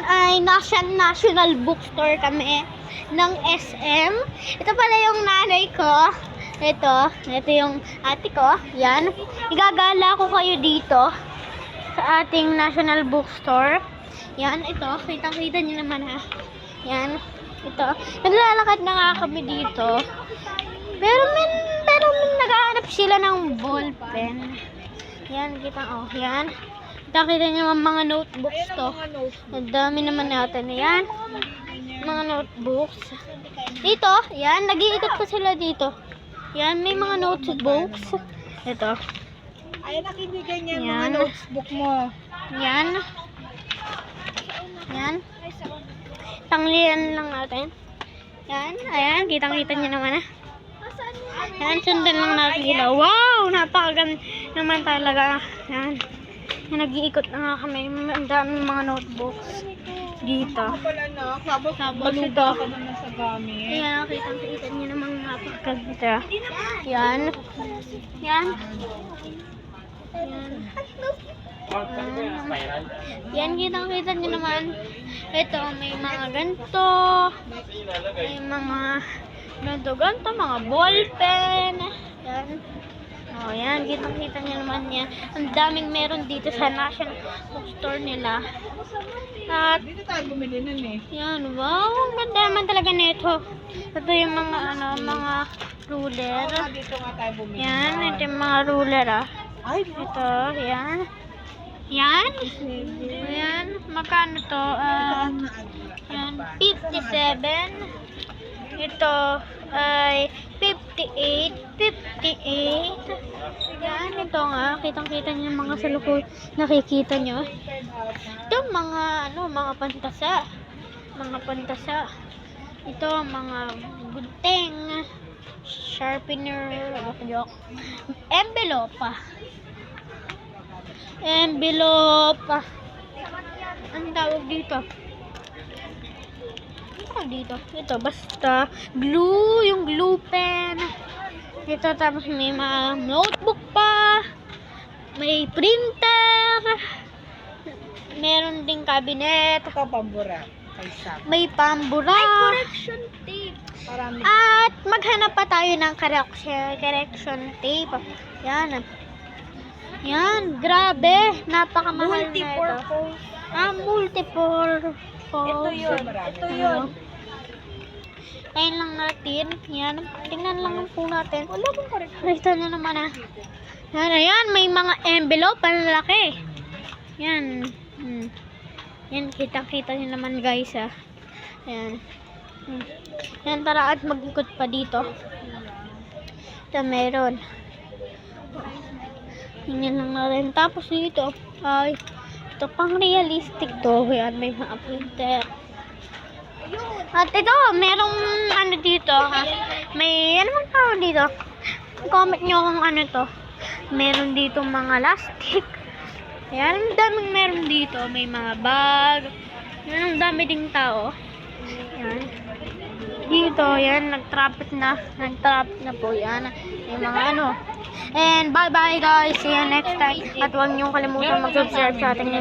ay National Bookstore kami ng SM. Ito pala yung nanay ko. Ito yung ate ko. Yan. Igagala ko kayo dito sa ating National Bookstore. Yan, ito. Kitang-kita niyo naman ha. Yan. Ito. Naglalakad na nga kami dito. Pero naghahanap sila ng ballpen. Yan, yan. Kita niyo mga notebooks to. Ang dami naman natin. Yan. Mga notebooks. Dito, yan. Nag-iikot pa sila dito. Yan, may mga notebooks. Ito. Ayan, nakikinig niya mga notebook mo. Yan. Yan. Tanglian lang natin. Yan. Ayan, kitang-kita niyo naman ha. Yan, sundan lang natin sila. Wow! Napakaganda naman talaga. Yan. Nag-iikot na nga kami. Ang daming mga notebooks dito. Tapos ito. Ayan, kitang-kita niyo naman napakaganda. Yan. Yan. Yan, kitang-kita niyo naman. Ito, may mga ganito. May mga ganito, mga ballpen. Yan. Oh, yan, kitang-kita niyo naman yan. Ang daming meron dito sa National Bookstore nila. At Dito tayo bumili nun eh. yan, wow, ang ganda naman talaga nito. Ito yung mga mga ruler. Dito nga tayo bumili. Yan, ito yung mga ruler ah. Ay, Ito, yan. Yan. Yan, magkano to? Yan, 57. Ito ay 58. Yan, ito nga. Kitang-kita niyo yung mga salukul. Nakikita niyo. Ito, mga pantasa. Ito, mga gunting. Sharpener. Envelope. Ang tawag dito? Ito, basta glue, yung glue pen. Ito, tapos may mga notebook pa. May printer. Meron ding cabinet. ito pambura. May pambura. May correction tape. Parami. At maghanap pa tayo ng correction tape. Yan. Yan, grabe. Napakamahal na ito. Multi-purpose. Ito yun. Ayan lang natin. Yan. Tingnan lang po natin. Wala pong correction. Rito nyo naman ha. Yan, ayan. May mga envelope. Ang laki. Yan. Yan, kitang-kita nyo naman guys ha. Yan. Yan, tara at mag-ikot pa dito. Ito meron. Tingnan lang natin. Tapos dito ay ito pang realistic to. Yan, may mga printer. At ito, merong dito ha. May man tawag dito. Comment nyo kung ano to. Meron dito mga lastik. Yan, ang daming meron dito. May mga bag. Yan, ang dami ding tao. Yan. Dito, yan, nag-traffic na po yan. May mga And bye-bye guys. See you next time. At huwag niyong kalimutan mag-subscribe sa ating